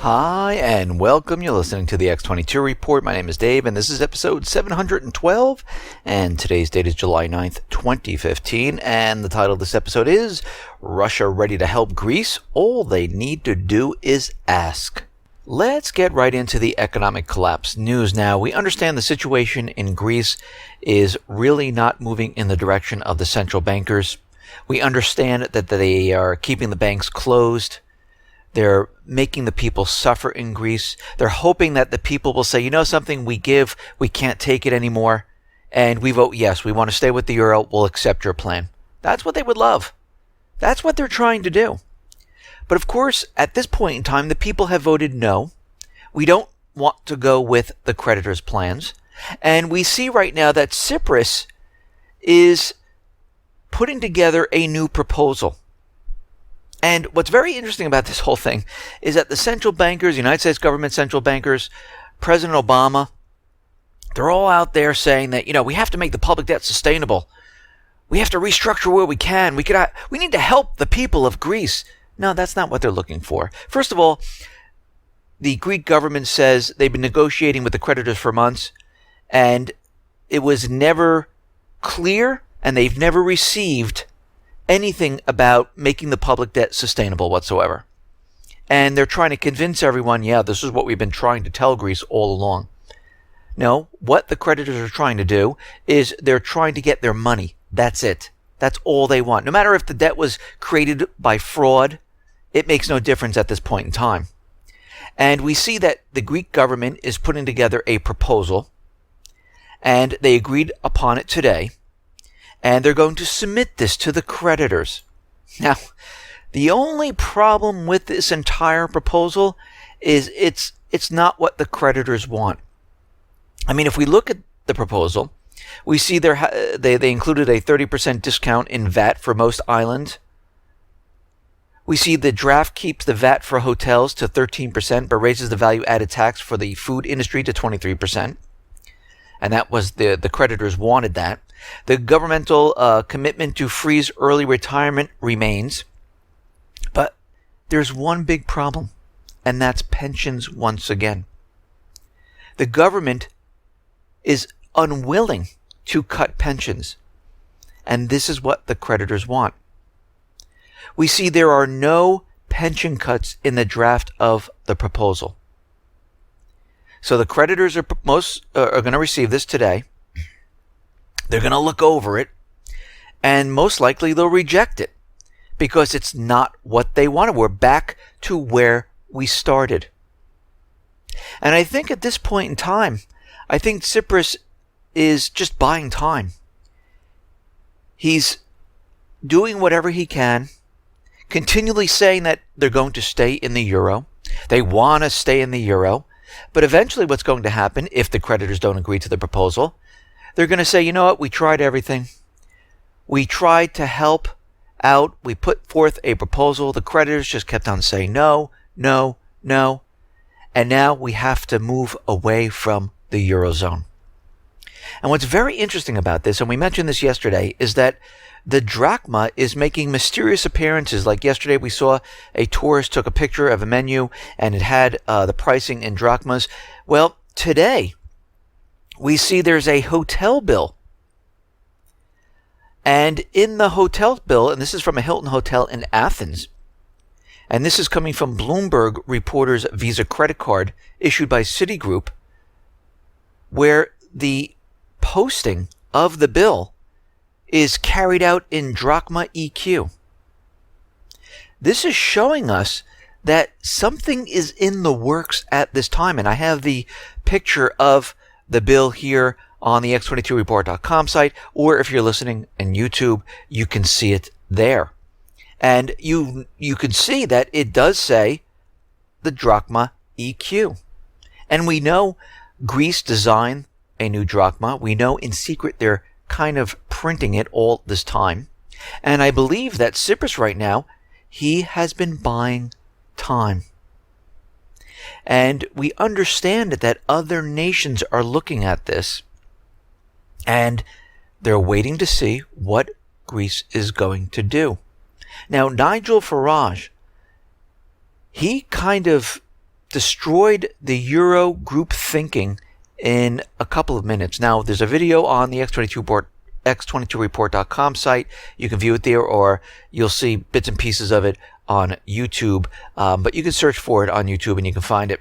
Hi, and welcome. You're listening to the X22 Report. My name is Dave, and this is episode 712, and today's date is July 9th, 2015, and the title of this episode is Russia Ready to Help Greece? All they need to do is ask. Let's get right into the economic collapse news now. We understand the situation in Greece is really not moving in the direction of the central bankers. We understand that they are keeping the banks closed. They're making the people suffer in Greece. They're hoping that the people will say, you know something, we can't take it anymore, and we vote yes, we want to stay with the euro, we'll accept your plan. That's what they would love. That's what they're trying to do. But of course, at this point in time, the people have voted no. We don't want to go with the creditors' plans. And we see right now that Cyprus is putting together a new proposal. And what's very interesting about this whole thing is that the central bankers, United States government central bankers, President Obama, they're all out there saying that, we have to make the public debt sustainable. We have to restructure where we can. We need to help the people of Greece. No, that's not what they're looking for. First of all, the Greek government says they've been negotiating with the creditors for months, and it was never clear, and they've never received anything about making the public debt sustainable whatsoever. And they're trying to convince everyone, this is what we've been trying to tell Greece all along. No, what the creditors are trying to do is they're trying to get their money. That's it. That's all they want. No matter if the debt was created by fraud, it makes no difference at this point in time. And we see that the Greek government is putting together a proposal, and they agreed upon it today. And they're going to submit this to the creditors. Now, the only problem with this entire proposal is it's not what the creditors want. I mean, if we look at the proposal, we see they included a 30% discount in VAT for most islands. We see the draft keeps the VAT for hotels to 13%, but raises the value-added tax for the food industry to 23%. And that was the creditors wanted that. The governmental commitment to freeze early retirement remains. But there's one big problem, and that's pensions once again. The government is unwilling to cut pensions, and this is what the creditors want. We see there are no pension cuts in the draft of the proposal. So the creditors are going to receive this today. They're going to look over it, and most likely they'll reject it because it's not what they wanted. We're back to where we started. And I think at this point in time, I think Tsipras is just buying time. He's doing whatever he can, continually saying that they're going to stay in the euro. They want to stay in the euro. But eventually what's going to happen, if the creditors don't agree to the proposal, they're going to say, you know what, we tried everything. We tried to help out. We put forth a proposal. The creditors just kept on saying no, no, no. And now we have to move away from the Eurozone. And what's very interesting about this, and we mentioned this yesterday, is that the drachma is making mysterious appearances. Like yesterday we saw a tourist took a picture of a menu and it had the pricing in drachmas. Well, today we see there's a hotel bill. And in the hotel bill, and this is from a Hilton hotel in Athens, and this is coming from Bloomberg Reporter's Visa credit card issued by Citigroup, where the posting of the bill is carried out in drachma EQ. This is showing us that something is in the works at this time. And I have the picture of the bill here on the x22report.com site, or if you're listening on YouTube, you can see it there. And you can see that it does say the drachma EQ. And we know Greece designed a new drachma. We know in secret they're kind of printing it all this time. And I believe that Tsipras right now, he has been buying time. And we understand that other nations are looking at this and they're waiting to see what Greece is going to do. Now, Nigel Farage, he kind of destroyed the Euro group thinking in a couple of minutes. Now, there's a video on the X22report.com site. You can view it there, or you'll see bits and pieces of it on YouTube. But you can search for it on YouTube and you can find it.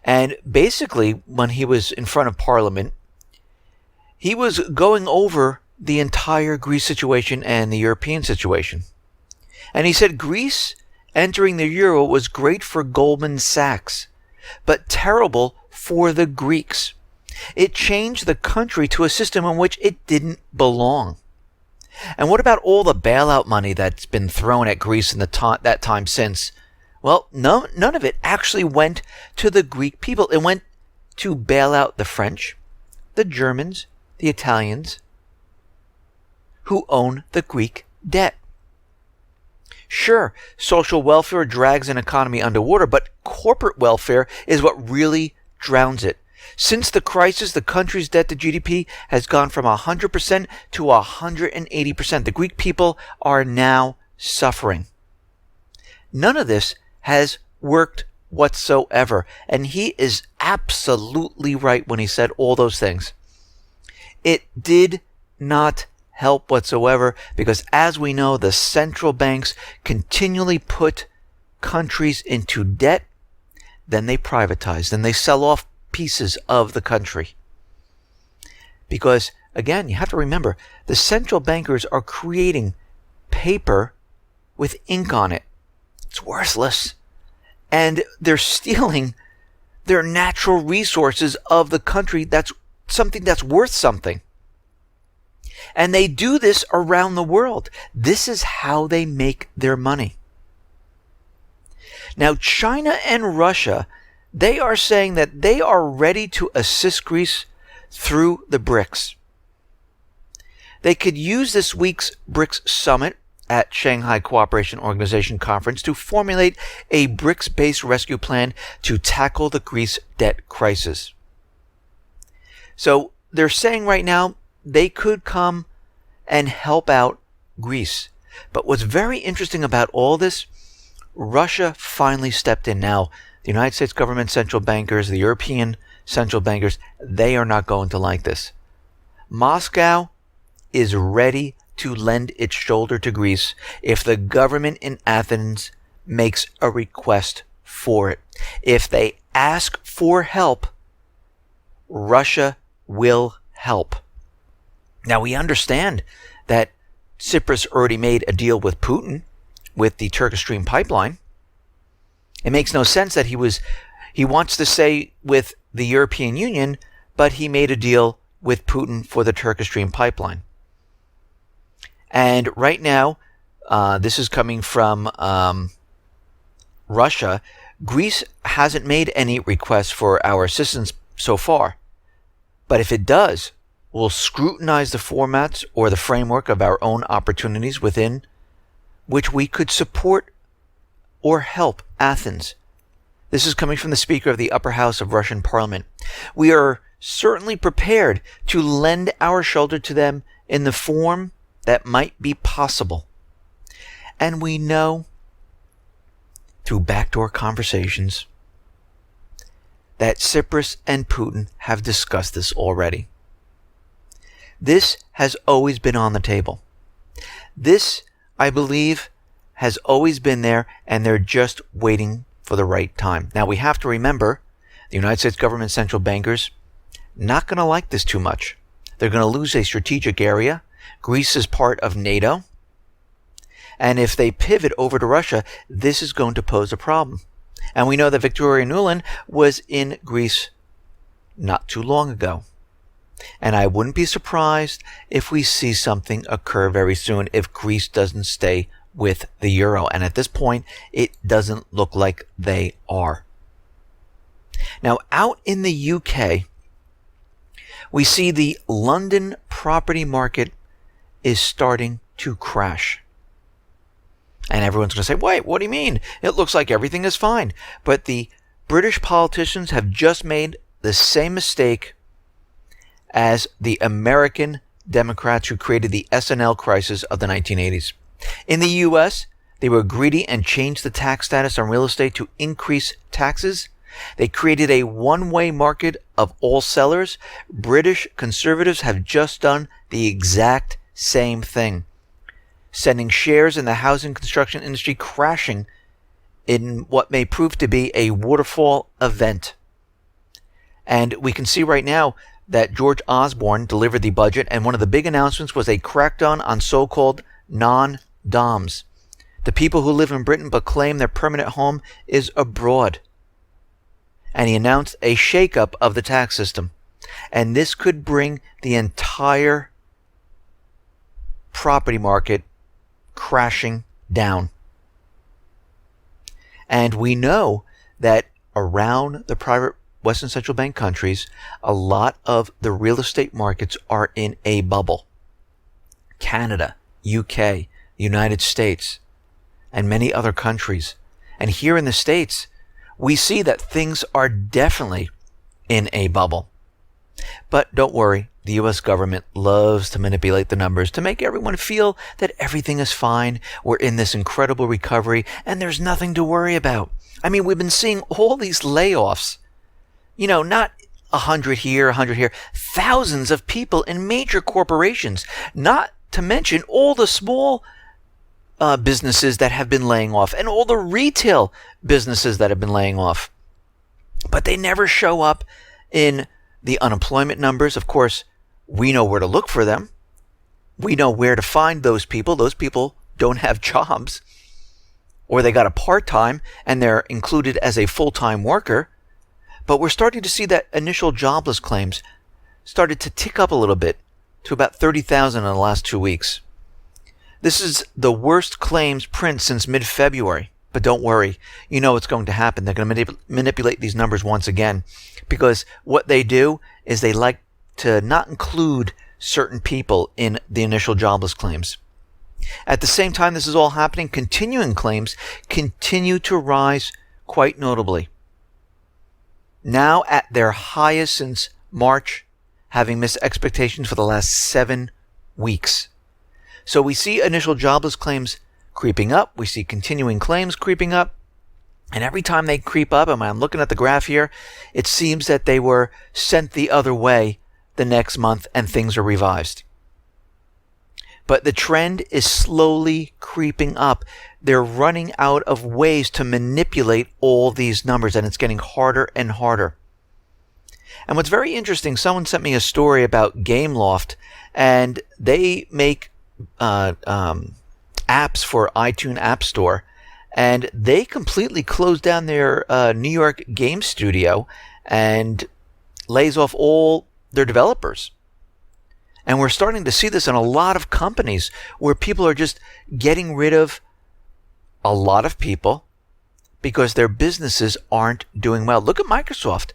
And basically, when he was in front of Parliament, he was going over the entire Greece situation and the European situation. And he said Greece entering the euro was great for Goldman Sachs, but terrible for the Greeks. It changed the country to a system in which it didn't belong. And what about all the bailout money that's been thrown at Greece in that time since? Well, none of it actually went to the Greek people. It went to bail out the French, the Germans, the Italians, who own the Greek debt. Sure, social welfare drags an economy underwater, but corporate welfare is what really drowns it. Since the crisis, the country's debt to GDP has gone from 100% to 180%. The Greek people are now suffering. None of this has worked whatsoever, and he is absolutely right when he said all those things. It did not help whatsoever because, as we know, the central banks continually put countries into debt, then they privatize, then they sell off pieces of the country. Because, again, you have to remember, the central bankers are creating paper with ink on it. It's worthless. And they're stealing their natural resources of the country. That's something that's worth something. And they do this around the world. This is how they make their money. Now, China and Russia, they are saying that they are ready to assist Greece through the BRICS. They could use this week's BRICS summit at Shanghai Cooperation Organization conference to formulate a BRICS-based rescue plan to tackle the Greece debt crisis. So they're saying right now they could come and help out Greece. But what's very interesting about all this, Russia finally stepped in. Now, the United States government central bankers, the European central bankers, they are not going to like this. Moscow is ready to lend its shoulder to Greece if the government in Athens makes a request for it. If they ask for help, Russia will help. Now, we understand that Tsipras already made a deal with Putin with the Turkish Stream pipeline. It makes no sense that he wants to say with the European Union, but he made a deal with Putin for the Turkish Stream pipeline. And right now, this is coming from Russia. Greece hasn't made any requests for our assistance so far. But if it does, we'll scrutinize the formats or the framework of our own opportunities within which we could support or help Athens. This is coming from the Speaker of the Upper House of Russian Parliament. We are certainly prepared to lend our shoulder to them in the form that might be possible. And we know through backdoor conversations that Tsipras and Putin have discussed this already. This has always been on the table. This, I believe, has always been there, and they're just waiting for the right time. Now, we have to remember, the United States government central bankers not going to like this too much. They're going to lose a strategic area. Greece is part of NATO. And if they pivot over to Russia, this is going to pose a problem. And we know that Victoria Nuland was in Greece not too long ago. And I wouldn't be surprised if we see something occur very soon if Greece doesn't stay with the euro. And at this point, it doesn't look like they are. Now, out in the UK, we see the London property market is starting to crash. And everyone's going to say, wait, what do you mean? It looks like everything is fine. But the British politicians have just made the same mistake as the American Democrats who created the S&L crisis of the 1980s. In the U.S., they were greedy and changed the tax status on real estate to increase taxes. They created a one-way market of all sellers. British conservatives have just done the exact same thing, sending shares in the housing construction industry crashing in what may prove to be a waterfall event. And we can see right now that George Osborne delivered the budget, and one of the big announcements was a crackdown on so-called non-DOMs, the people who live in Britain but claim their permanent home is abroad. And he announced a shakeup of the tax system. And this could bring the entire property market crashing down. And we know that around the private Western Central Bank countries, a lot of the real estate markets are in a bubble. Canada, UK, United States, and many other countries. And here in the States, we see that things are definitely in a bubble. But don't worry, the U.S. government loves to manipulate the numbers to make everyone feel that everything is fine. We're in this incredible recovery and there's nothing to worry about. I mean, we've been seeing all these layoffs. Not 100 here, 100 here. Thousands of people in major corporations, not to mention all the small businesses that have been laying off and all the retail businesses that have been laying off. But they never show up in the unemployment numbers. Of course, we know where to look for them. We know where to find those people. Those people don't have jobs, or they got a part-time and they're included as a full-time worker. But we're starting to see that initial jobless claims started to tick up a little bit to about 30,000 in the last 2 weeks. This is the worst claims print since mid-February. But don't worry, you know what's going to happen. They're going to manipulate these numbers once again, because what they do is they like to not include certain people in the initial jobless claims. At the same time this is all happening, continuing claims continue to rise quite notably. Now at their highest since March, having missed expectations for the last 7 weeks. So we see initial jobless claims creeping up. We see continuing claims creeping up. And every time they creep up, and I'm looking at the graph here, it seems that they were sent the other way the next month and things are revised. But the trend is slowly creeping up. They're running out of ways to manipulate all these numbers, and it's getting harder and harder. And what's very interesting, someone sent me a story about Gameloft, and they make apps for iTunes App Store, and they completely closed down their New York game studio and lays off all their developers. And we're starting to see this in a lot of companies where people are just getting rid of a lot of people because their businesses aren't doing well. Look at Microsoft.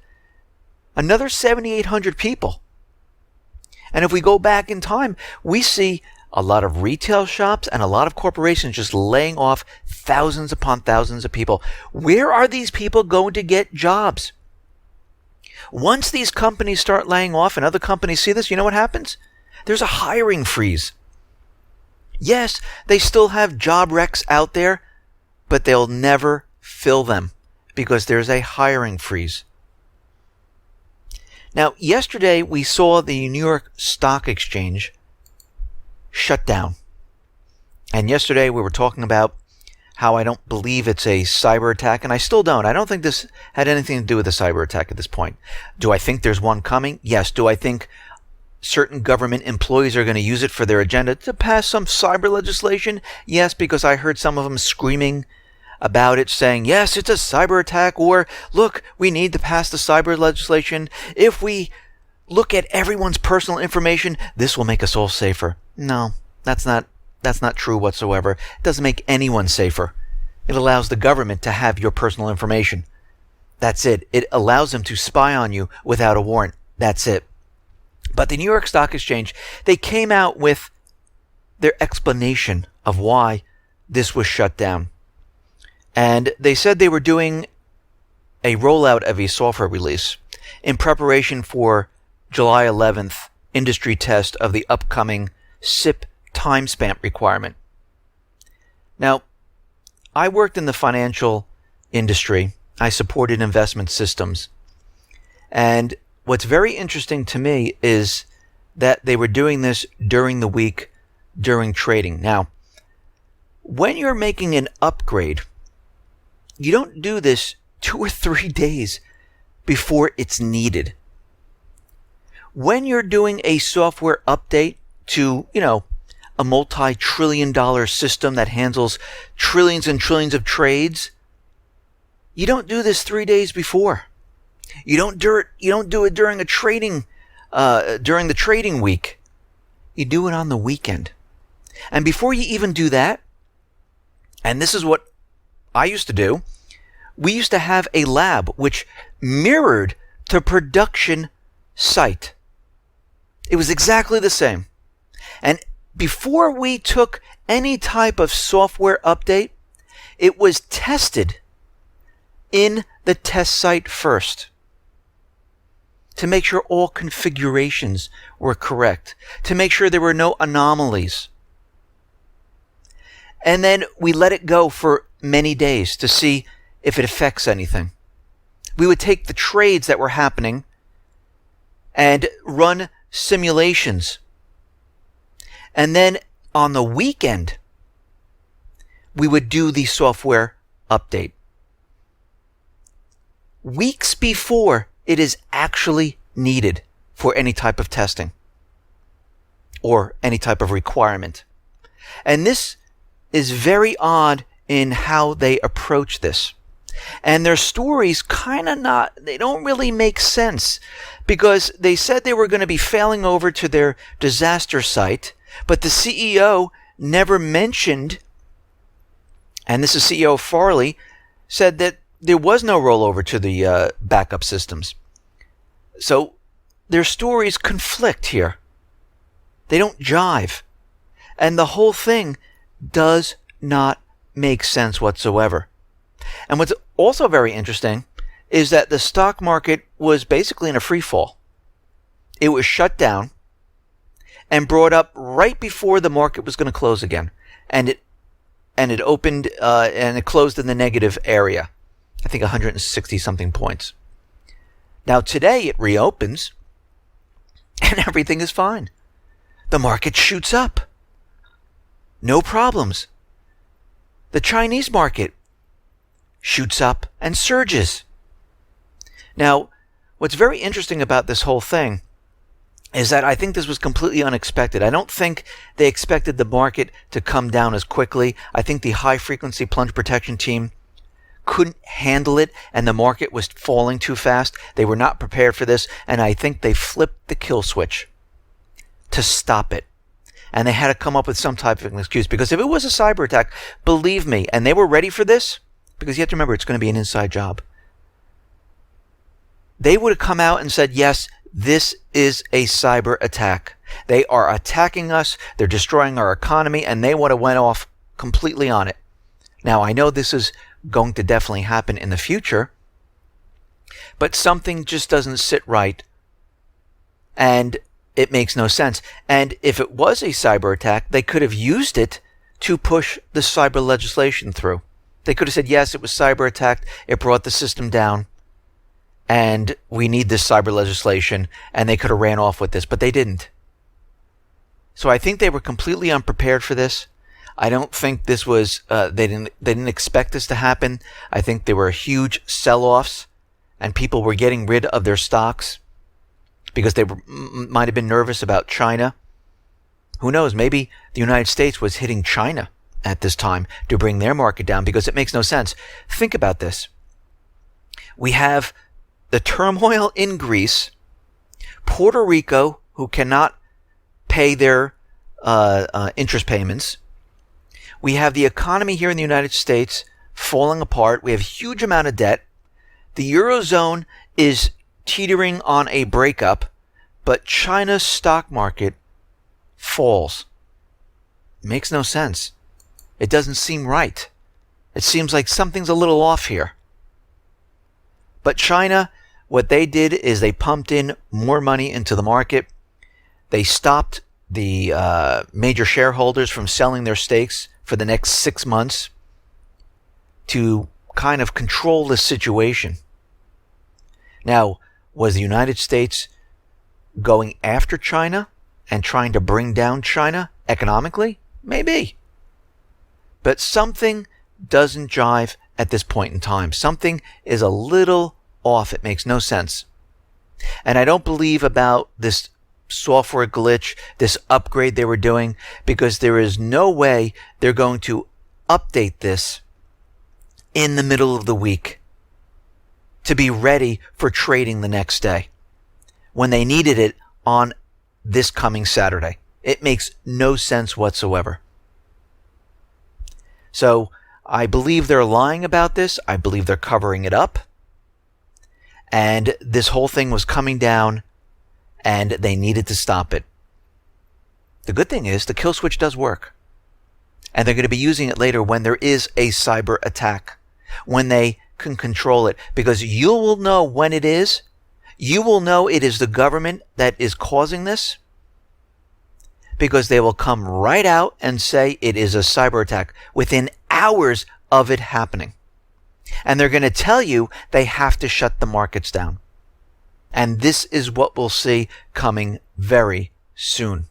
Another 7,800 people. And if we go back in time, we see a lot of retail shops and a lot of corporations just laying off thousands upon thousands of people. Where are these people going to get jobs? Once these companies start laying off and other companies see this, you know what happens? There's a hiring freeze. Yes, they still have job recs out there, but they'll never fill them because there's a hiring freeze. Now, yesterday we saw the New York Stock Exchange shut down. And yesterday we were talking about how I don't believe it's a cyber attack, and I still don't. I don't think this had anything to do with a cyber attack at this point. Do I think there's one coming? Yes. Do I think certain government employees are going to use it for their agenda to pass some cyber legislation? Yes, because I heard some of them screaming about it, saying, yes, it's a cyber attack, or look, we need to pass the cyber legislation. If we look at everyone's personal information, this will make us all safer. No, that's not true whatsoever. It doesn't make anyone safer. It allows the government to have your personal information. That's it. It allows them to spy on you without a warrant. That's it. But the New York Stock Exchange, they came out with their explanation of why this was shut down. And they said they were doing a rollout of a software release in preparation for July 11th industry test of the upcoming SIP timestamp requirement. Now, I worked in the financial industry I supported investment systems. And what's very interesting to me is that they were doing this during the week, during trading. Now, when you're making an upgrade, you don't do this 2 or 3 days before it's needed. When you're doing a software update to, a multi-trillion-dollar system that handles trillions and trillions of trades, you don't do this 3 days before. You don't do it during during the trading week. You do it on the weekend. And before you even do that, and this is what I used to do, we used to have a lab which mirrored the production site. It was exactly the same. And before we took any type of software update, it was tested in the test site first to make sure all configurations were correct, to make sure there were no anomalies. And then we let it go for many days to see if it affects anything. We would take the trades that were happening and run simulations. And then on the weekend, we would do the software update. Weeks before it is actually needed for any type of testing or any type of requirement. And this is very odd in how they approach this. And their stories they don't really make sense, because they said they were going to be failing over to their disaster site, but the CEO never mentioned, and this is CEO Farley, said that there was no rollover to the backup systems. So their stories conflict here. They don't jive. And the whole thing does not make sense whatsoever. And what's also very interesting is that the stock market was basically in a free fall. It was shut down and brought up right before the market was going to close again. And it opened and it closed in the negative area. I think 160 something points. Now today it reopens and everything is fine. The market shoots up. No problems. The Chinese market shoots up and surges. Now, what's very interesting about this whole thing is that I think this was completely unexpected. I don't think they expected the market to come down as quickly. I think the high frequency plunge protection team couldn't handle it, and the market was falling too fast. They were not prepared for this, and I think they flipped the kill switch to stop it. And they had to come up with some type of an excuse, because if it was a cyber attack, believe me, and they were ready for this, because you have to remember it's going to be an inside job, they would have come out and said, yes, this is a cyber attack. They are attacking us, they're destroying our economy, and they would have went off completely on it. Now, I know this is going to definitely happen in the future, but something just doesn't sit right, and it makes no sense. And if it was a cyber attack, they could have used it to push the cyber legislation through. They could have said, yes, it was cyber attacked, it brought the system down, and we need this cyber legislation, and they could have ran off with this, but they didn't. So I think they were completely unprepared for this. I don't think this was, they didn't expect this to happen. I think there were huge sell-offs, and people were getting rid of their stocks because they might have been nervous about China. Who knows? Maybe the United States was hitting China at this time to bring their market down, because it makes no sense. Think about this. We have the turmoil in Greece, Puerto Rico, who cannot pay their interest payments. We have the economy here in the United States falling apart. We have a huge amount of debt. The Eurozone is teetering on a breakup, but China's stock market falls. It makes no sense. It doesn't seem right. It seems like something's a little off here. But China, what they did is they pumped in more money into the market. They stopped the major shareholders from selling their stakes for the next 6 months to kind of control this situation. Now, was the United States going after China and trying to bring down China economically? Maybe. But something doesn't jive at this point in time. Something is a little off. It makes no sense. And I don't believe about this software glitch, this upgrade they were doing, because there is no way they're going to update this in the middle of the week to be ready for trading the next day when they needed it on this coming Saturday. It makes no sense whatsoever. So I believe they're lying about this. I believe they're covering it up. And this whole thing was coming down and they needed to stop it. The good thing is the kill switch does work. And they're going to be using it later when there is a cyber attack, when they can control it, because you will know when it is. You will know it is the government that is causing this, because they will come right out and say it is a cyber attack within hours of it happening. And they're going to tell you they have to shut the markets down. And this is what we'll see coming very soon.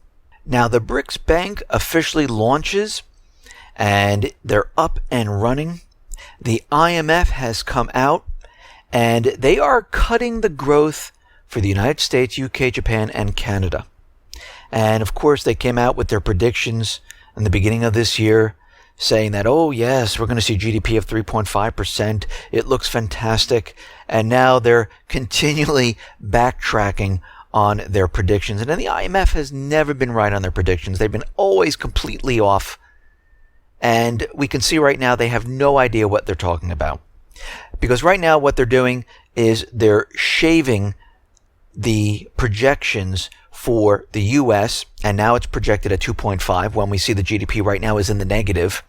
Now, the BRICS Bank officially launches, and they're up and running. The IMF has come out, and they are cutting the growth for the United States, UK, Japan, and Canada. And of course, they came out with their predictions in the beginning of this year, saying that, oh yes, we're going to see GDP of 3.5%. It looks fantastic. And now they're continually backtracking on their predictions. And then the IMF has never been right on their predictions. They've been always completely off. And we can see right now they have no idea what they're talking about. Because right now what they're doing is they're shaving the projections for the U.S., and now it's projected at 2.5 when we see the GDP right now is in the negative.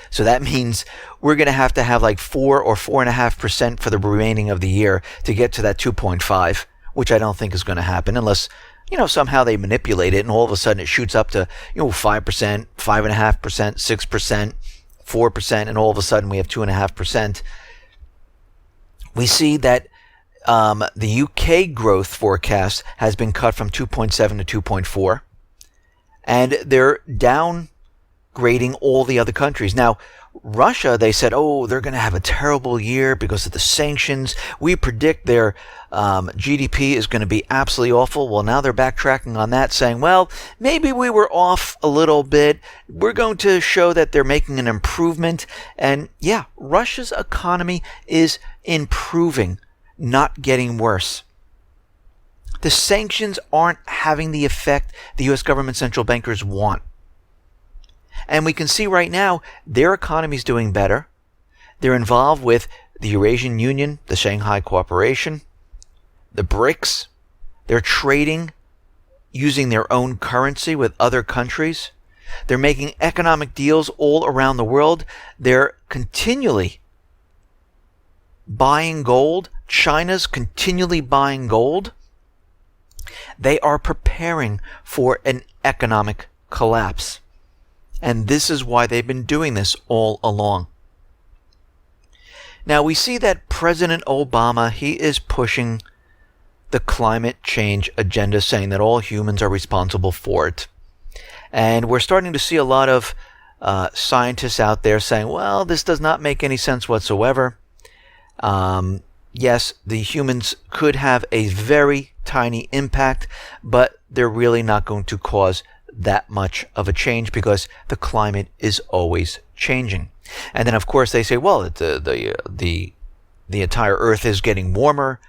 So that means we're going to have like 4 or 4.5% for the remaining of the year to get to that 2.5, which I don't think is going to happen unless, somehow they manipulate it and all of a sudden it shoots up to, 5%, 5.5%, 6%, 4%, and all of a sudden we have 2.5%. We see that the UK growth forecast has been cut from 2.7 to 2.4, and they're downgrading all the other countries. Now, Russia, they said, they're going to have a terrible year because of the sanctions. We predict their GDP is going to be absolutely awful. Well, now they're backtracking on that, saying, well, maybe we were off a little bit. We're going to show that they're making an improvement. And yeah, Russia's economy is improving, not getting worse. The sanctions aren't having the effect the U.S. government central bankers want. And we can see right now their economy is doing better. They're involved with the Eurasian Union, the Shanghai Cooperation, the BRICS. They're trading using their own currency with other countries. They're making economic deals all around the world. They're continually buying gold. China's continually buying gold. They are preparing for an economic collapse. And this is why they've been doing this all along. Now we see that President Obama, he is pushing the climate change agenda, saying that all humans are responsible for it. And we're starting to see a lot of scientists out there saying, well, this does not make any sense whatsoever. Yes, the humans could have a very tiny impact, but they're really not going to cause that much of a change because the climate is always changing. And then, of course, they say, well, the entire Earth is getting warmer,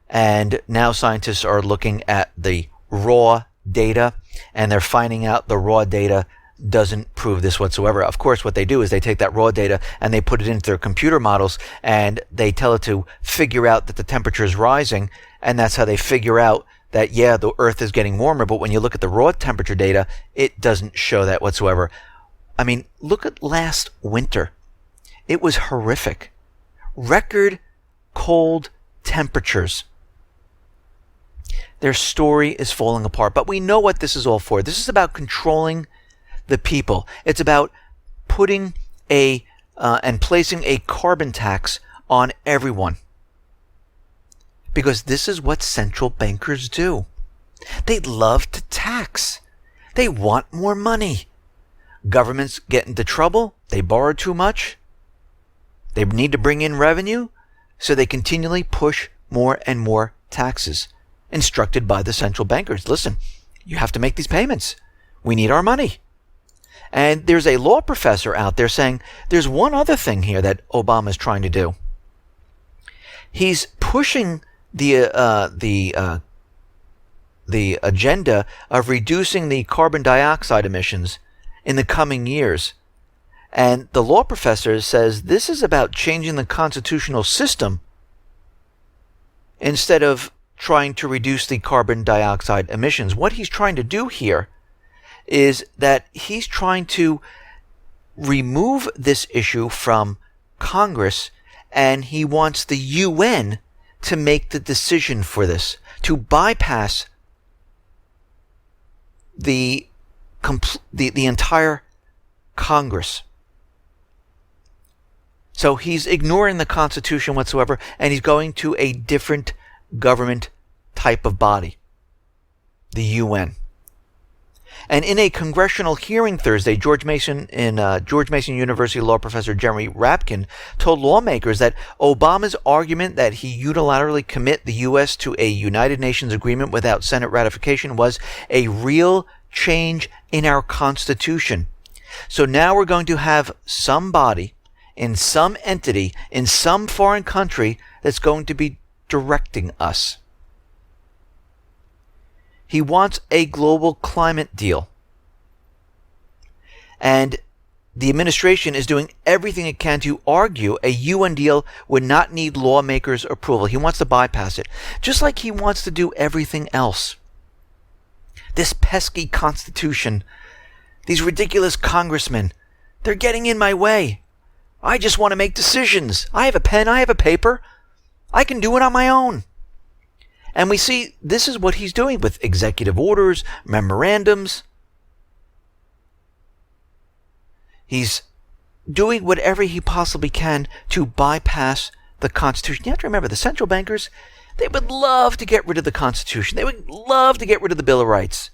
and now scientists are looking at the raw data, and they're finding out the raw data doesn't prove this whatsoever. Of course, what they do is they take that raw data and they put it into their computer models, and they tell it to figure out that the temperature is rising, and that's how they figure out that, yeah, the Earth is getting warmer, but when you look at the raw temperature data, it doesn't show that whatsoever. I mean, look at last winter. It was horrific. Record cold temperatures. Their story is falling apart, but we know what this is all for. This is about controlling the people. It's about putting a and placing a carbon tax on everyone. Because this is what central bankers do. They love to tax. They want more money. Governments get into trouble. They borrow too much. They need to bring in revenue, so they continually push more and more taxes, instructed by the central bankers. Listen, you have to make these payments. We need our money. And there's a law professor out there saying there's one other thing here that Obama is trying to do. He's pushing the agenda of reducing the carbon dioxide emissions in the coming years. And the law professor says this is about changing the constitutional system instead of trying to reduce the carbon dioxide emissions. What he's trying to do here is that he's trying to remove this issue from Congress, and he wants the UN to make the decision for this, to bypass the entire Congress. So he's ignoring the Constitution whatsoever, and he's going to a different government type of body, the UN. And in a congressional hearing Thursday, George Mason University law professor Jeremy Rapkin told lawmakers that Obama's argument that he unilaterally commit the U.S. to a United Nations agreement without Senate ratification was a real change in our Constitution. So now we're going to have somebody in some entity in some foreign country that's going to be directing us. He wants a global climate deal. And the administration is doing everything it can to argue a UN deal would not need lawmakers' approval. He wants to bypass it, just like he wants to do everything else. This pesky Constitution, these ridiculous congressmen, they're getting in my way. I just want to make decisions. I have a pen, I have a paper. I can do it on my own. And we see this is what he's doing with executive orders, memorandums. He's doing whatever he possibly can to bypass the Constitution. You have to remember, the central bankers, they would love to get rid of the Constitution. They would love to get rid of the Bill of Rights.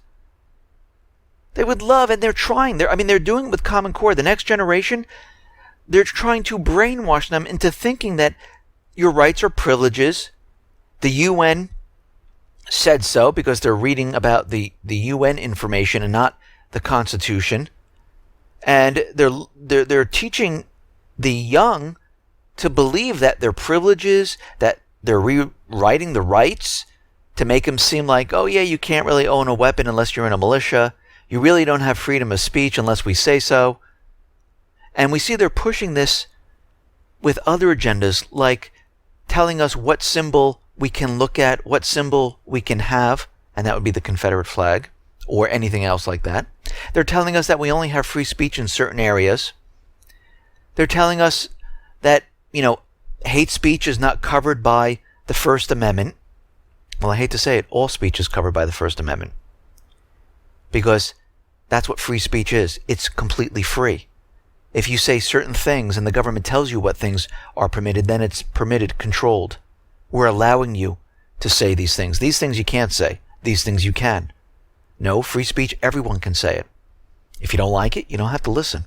They would love, and they're trying. They're doing it with Common Core. The next generation, they're trying to brainwash them into thinking that your rights are privileges. The UN said so because they're reading about the UN information and not the Constitution. And they're teaching the young to believe that they're privileges, that they're rewriting the rights to make them seem like, oh yeah, you can't really own a weapon unless you're in a militia. You really don't have freedom of speech unless we say so. And we see they're pushing this with other agendas, like telling us what symbol we can look at, what symbol we can have, and that would be the Confederate flag, or anything else like that. They're telling us that we only have free speech in certain areas. They're telling us that, hate speech is not covered by the First Amendment. Well, I hate to say it, all speech is covered by the First Amendment. Because that's what free speech is. It's completely free. If you say certain things and the government tells you what things are permitted, then it's permitted, controlled. We're allowing you to say these things. These things you can't say. These things you can. No, free speech, everyone can say it. If you don't like it, you don't have to listen.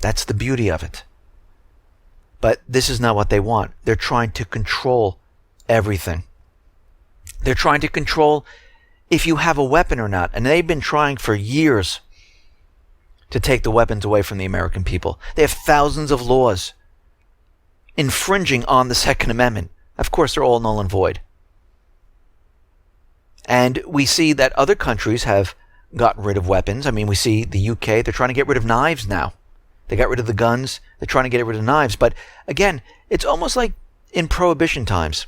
That's the beauty of it. But this is not what they want. They're trying to control everything. They're trying to control if you have a weapon or not. And they've been trying for years to take the weapons away from the American people. They have thousands of laws infringing on the Second Amendment. Of course, they're all null and void. And we see that other countries have gotten rid of weapons. We see the UK, they're trying to get rid of knives now. They got rid of the guns. They're trying to get rid of knives. But again, it's almost like in Prohibition times.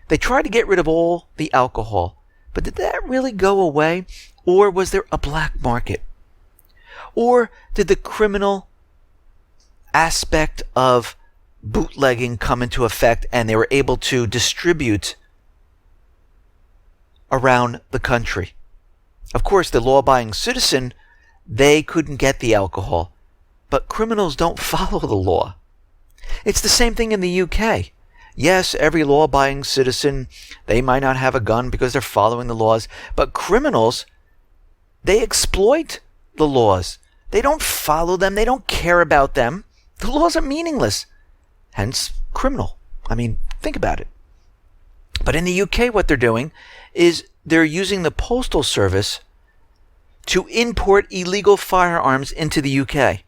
They tried to get rid of all the alcohol. But did that really go away? Or was there a black market? Or did the criminal aspect of bootlegging come into effect and they were able to distribute around the country? Of course, the law-abiding citizen, they couldn't get the alcohol. but criminals don't follow the law. It's the same thing in the UK. Yes, every law-abiding citizen, they might not have a gun because they're following the laws, but criminals, they exploit the laws. They don't follow them. They don't care about them. The laws are meaningless. Hence, criminal. I mean, think about it. But in the UK, what they're doing is they're using the Postal Service to import illegal firearms into the UK.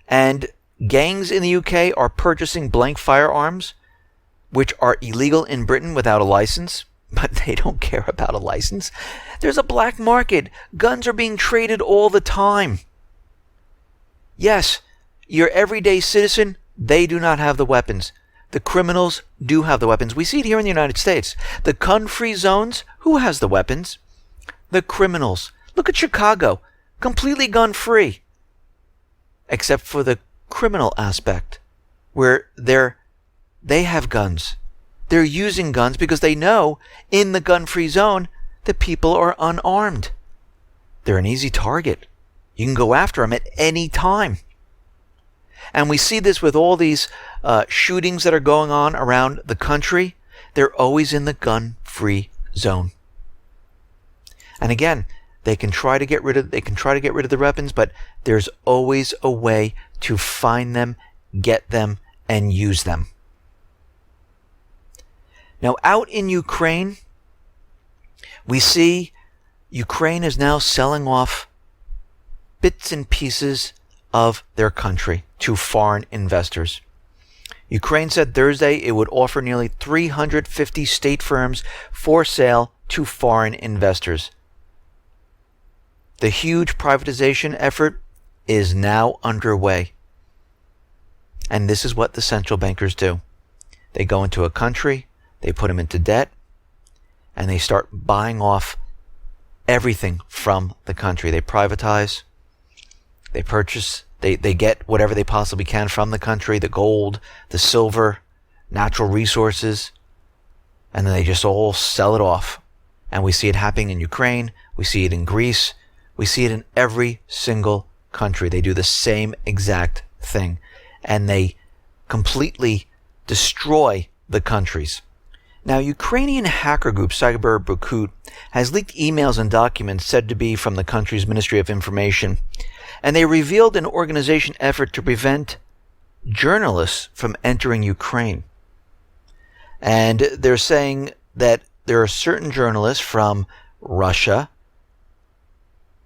And gangs in the UK are purchasing blank firearms, which are illegal in Britain without a license, but they don't care about a license. There's a black market. Guns are being traded all the time. Yes, your everyday citizen, they do not have the weapons. The criminals do have the weapons. We see it here in the United States. The gun-free zones, who has the weapons? The criminals. Look at Chicago, completely gun-free, except for the criminal aspect, where they have guns. They're using guns because they know in the gun-free zone the people are unarmed. They're an easy target. You can go after them at any time. And we see this with all these shootings that are going on around the country. They're always in the gun-free zone. And again, they can try to get rid of the weapons, but there's always a way to find them, get them, and use them. Now, out in Ukraine, we see Ukraine is now selling off bits and pieces of their country to foreign investors. Ukraine said Thursday it would offer nearly 350 state firms for sale to foreign investors. The huge privatization effort is now underway. And this is what the central bankers do. They go into a country, they put them into debt, and they start buying off everything from the country. They privatize, they purchase, they get whatever they possibly can from the country, the gold, the silver, natural resources, and then they just all sell it off. And we see it happening in Ukraine, we see it in Greece, we see it in every single country. They do the same exact thing, and they completely destroy the countries. Now, Ukrainian hacker group Cyber Bukut has leaked emails and documents said to be from the country's Ministry of Information, and they revealed an organization effort to prevent journalists from entering Ukraine. And they're saying that there are certain journalists from Russia,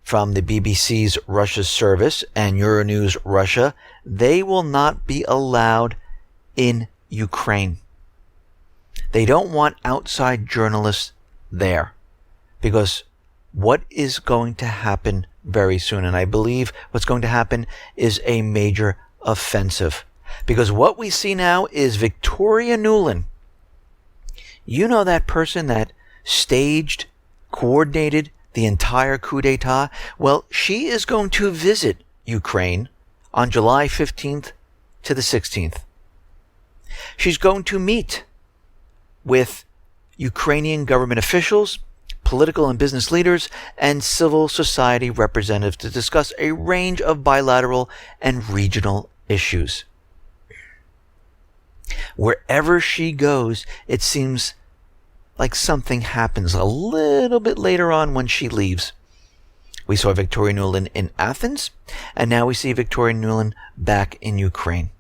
from the BBC's Russia service and Euronews Russia, they will not be allowed in Ukraine. They don't want outside journalists there, because what is going to happen very soon, and I believe what's going to happen is a major offensive, because what we see now is Victoria Nuland. You know, that person that staged, coordinated the entire coup d'etat? Well, she is going to visit Ukraine on July 15th to the 16th. She's going to meet with Ukrainian government officials, political and business leaders, and civil society representatives to discuss a range of bilateral and regional issues. Wherever she goes, it seems like something happens a little bit later on when she leaves. We saw Victoria Nuland in Athens, and now we see Victoria Nuland back in Ukraine.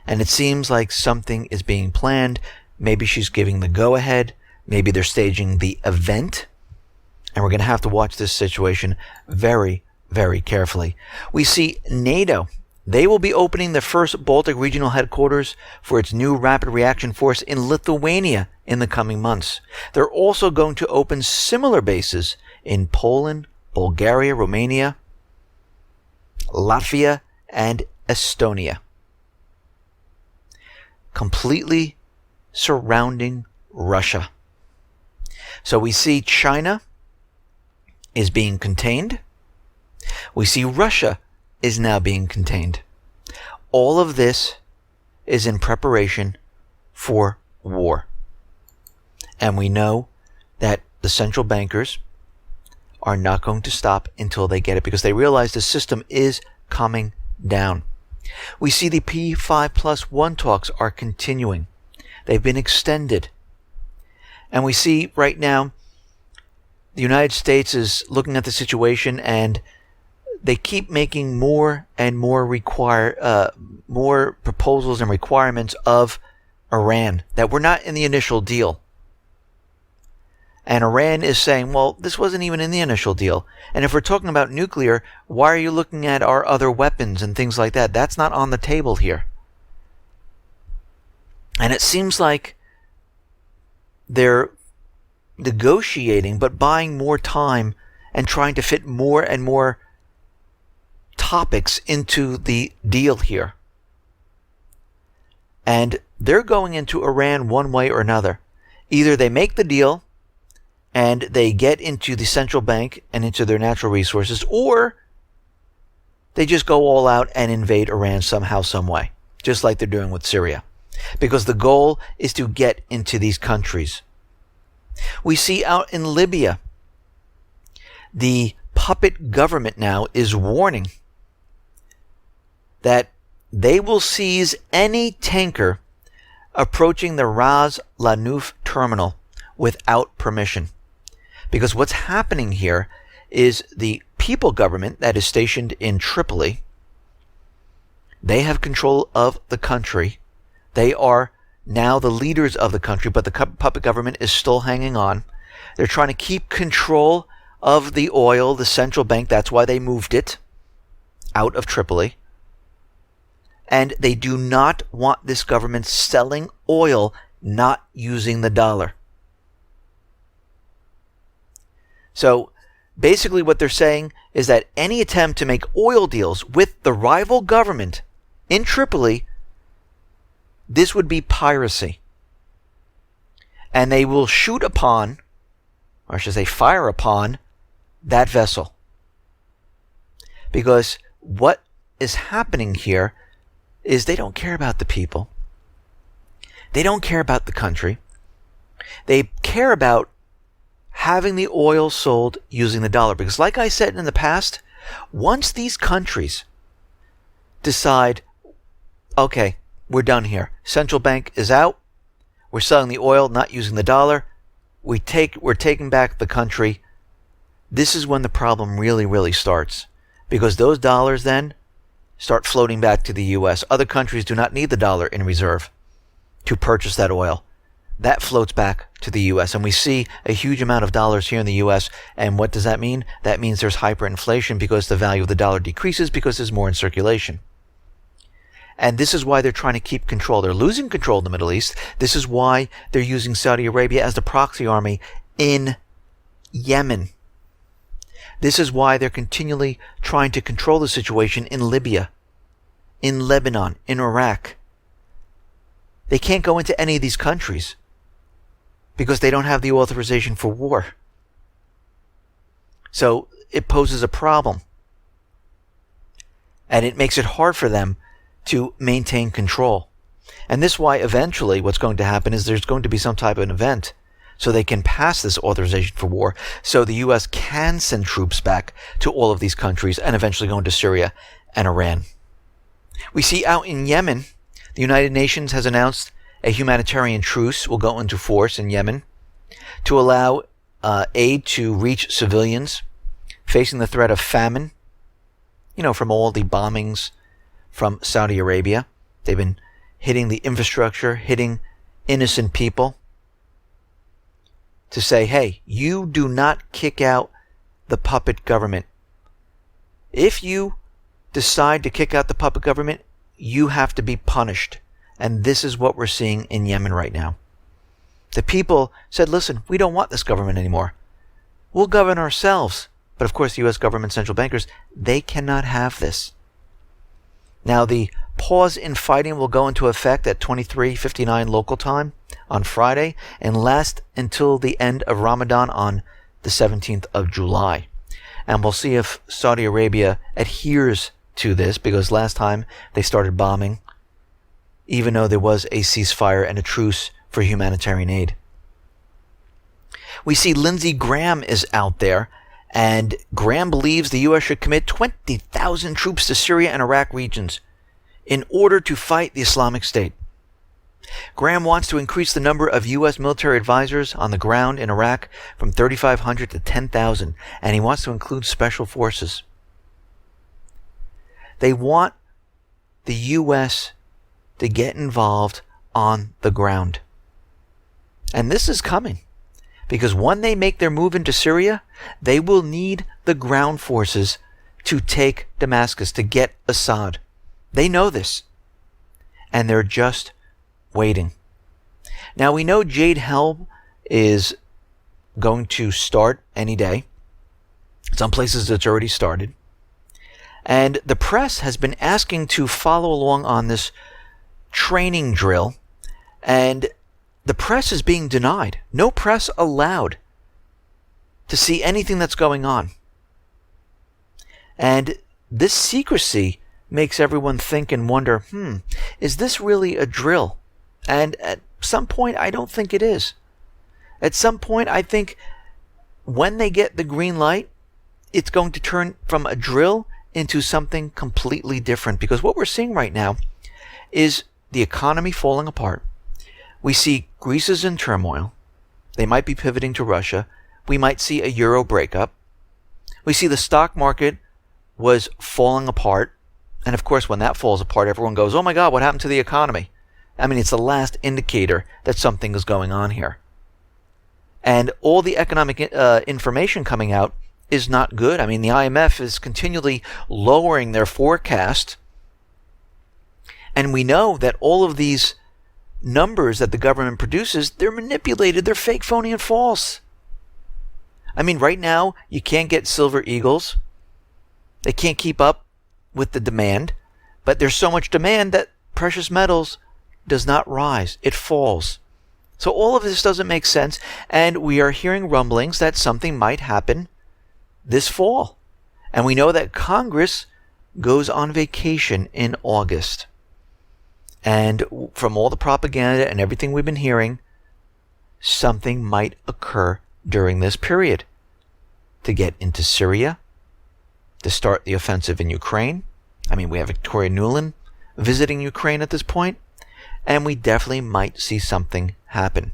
And it seems like something is being planned. Maybe she's giving the go-ahead. Maybe they're staging the event. And we're going to have to watch this situation very, very carefully. We see NATO. They will be opening the first Baltic regional headquarters for its new rapid reaction force in Lithuania in the coming months. They're also going to open similar bases in Poland, Bulgaria, Romania, Latvia, and Estonia, completely surrounding Russia. So we see China is being contained. We see Russia is now being contained. All of this is in preparation for war. And we know that the central bankers are not going to stop until they get it, because they realize the system is coming down. We see the P5+1 talks are continuing. They've been extended. And we see right now the United States is looking at the situation, and they keep making more and more more proposals and requirements of Iran that were not in the initial deal. And Iran is saying, well, this wasn't even in the initial deal. And if we're talking about nuclear, why are you looking at our other weapons and things like that? That's not on the table here. And it seems like they're negotiating, but buying more time and trying to fit more and more topics into the deal here. And they're going into Iran one way or another. Either they make the deal and they get into the central bank and into their natural resources, or they just go all out and invade Iran somehow, some way, just like they're doing with Syria. Because the goal is to get into these countries. We see out in Libya, the puppet government now is warning that they will seize any tanker approaching the Ras Lanuf terminal without permission. Because what's happening here is the people government that is stationed in Tripoli, they have control of the country. They are now the leaders of the country, but the puppet government is still hanging on. They're trying to keep control of the oil, the central bank. That's why they moved it out of Tripoli. And they do not want this government selling oil not using the dollar. So basically what they're saying is that any attempt to make oil deals with the rival government in Tripoli, this would be piracy. And they will shoot upon, or I should say fire upon, that vessel. Because what is happening here is they don't care about the people. They don't care about the country. They care about having the oil sold using the dollar. Because like I said in the past, once these countries decide, okay, we're done here. Central bank is out. We're selling the oil, not using the dollar. We're taking back the country. This is when the problem really, really starts. Because those dollars then start floating back to the U.S. Other countries do not need the dollar in reserve to purchase that oil. That floats back to the U.S. And we see a huge amount of dollars here in the U.S. And what does that mean? That means there's hyperinflation because the value of the dollar decreases because there's more in circulation. And this is why they're trying to keep control. They're losing control of the Middle East. This is why they're using Saudi Arabia as the proxy army in Yemen. This is why they're continually trying to control the situation in Libya, in Lebanon, in Iraq. They can't go into any of these countries because they don't have the authorization for war. So it poses a problem. And it makes it hard for them to maintain control. And this is why eventually what's going to happen is there's going to be some type of an event so they can pass this authorization for war, so the U.S. can send troops back to all of these countries and eventually go into Syria and Iran. We see out in Yemen, the United Nations has announced a humanitarian truce will go into force in Yemen to allow aid to reach civilians facing the threat of famine, from all the bombings from Saudi Arabia. They've been hitting the infrastructure, hitting innocent people, to say, hey, you do not kick out the puppet government. If you decide to kick out the puppet government, you have to be punished. And this is what we're seeing in Yemen right now. The people said, listen, we don't want this government anymore. We'll govern ourselves. But of course, the U.S. government central bankers, they cannot have this. Now, the pause in fighting will go into effect at 23:59 local time on Friday and last until the end of Ramadan on the 17th of July. And we'll see if Saudi Arabia adheres to this, because last time they started bombing, even though there was a ceasefire and a truce for humanitarian aid. We see Lindsey Graham is out there, And Graham believes the U.S. should commit 20,000 troops to Syria and Iraq regions in order to fight the Islamic State. Graham wants to increase the number of U.S. military advisors on the ground in Iraq from 3,500 to 10,000, and he wants to include special forces. They want the U.S. to get involved on the ground. And this is coming, because when they make their move into Syria, they will need the ground forces to take Damascus, to get Assad. They know this, and they're just waiting. Now, we know Jade Helm is going to start any day. Some places it's already started. And the press has been asking to follow along on this training drill, and the press is being denied. No press allowed to see anything that's going on. And this secrecy makes everyone think and wonder, is this really a drill? And at some point, I don't think it is. At some point, I think when they get the green light, it's going to turn from a drill into something completely different. Because what we're seeing right now is the economy falling apart. We see Greece is in turmoil. They might be pivoting to Russia. We might see a euro breakup. We see the stock market was falling apart. And of course, when that falls apart, everyone goes, oh my God, what happened to the economy? I mean, it's the last indicator that something is going on here. And all the economic information coming out is not good. I mean, the IMF is continually lowering their forecast. And we know that all of these numbers that the government produces, they're manipulated, they're fake, phony, and false. I mean, right now, you can't get silver eagles. They can't keep up with the demand. But there's so much demand that precious metals does not rise. It falls. So all of this doesn't make sense. And we are hearing rumblings that something might happen this fall. And we know that Congress goes on vacation in August. And from all the propaganda and everything we've been hearing, something might occur during this period to get into Syria, to start the offensive in Ukraine. I mean, we have Victoria Nuland visiting Ukraine at this point, and we definitely might see something happen.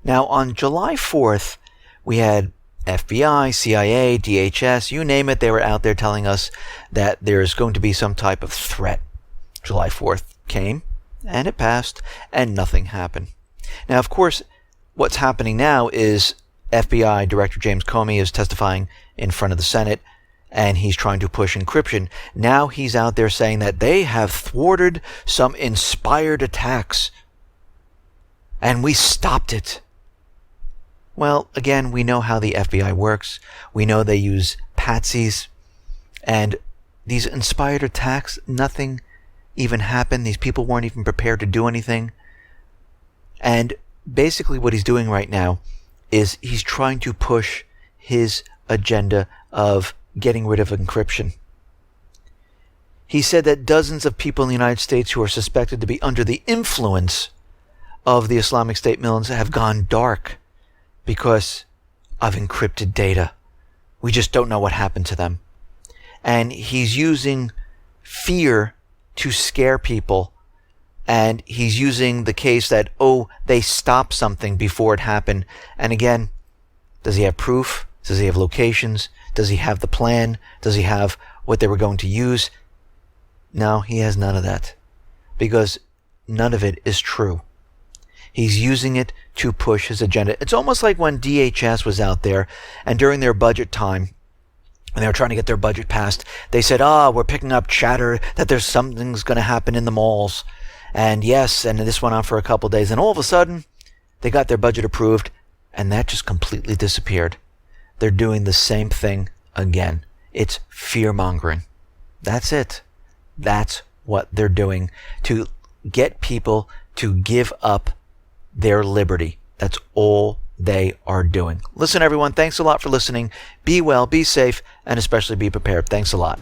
Now, on July 4th, we had FBI, CIA, DHS, you name it, they were out there telling us that there's going to be some type of threat. July 4th came, and it passed, and nothing happened. Now, of course, what's happening now is FBI Director James Comey is testifying in front of the Senate, and he's trying to push encryption. Now he's out there saying that they have thwarted some inspired attacks, and we stopped it. Well, again, we know how the FBI works. We know they use patsies, and these inspired attacks, nothing even happened. These people weren't even prepared to do anything. And basically what he's doing right now is he's trying to push his agenda of getting rid of encryption. He said that dozens of people in the United States who are suspected to be under the influence of the Islamic State militants have gone dark because of encrypted data. We just don't know what happened to them. And he's using fear to scare people. And he's using the case that, they stopped something before it happened. And again, does he have proof? Does he have locations? Does he have the plan? Does he have what they were going to use? No, he has none of that. Because none of it is true. He's using it to push his agenda. It's almost like when DHS was out there and during their budget time, and they were trying to get their budget passed, they said, we're picking up chatter that there's something's going to happen in the malls. And yes, and this went on for a couple of days. And all of a sudden, they got their budget approved, and that just completely disappeared. They're doing the same thing again. It's fear-mongering. That's it. That's what they're doing to get people to give up their liberty. That's all they are doing. Listen, everyone, thanks a lot for listening. Be well, be safe, and especially be prepared. Thanks a lot.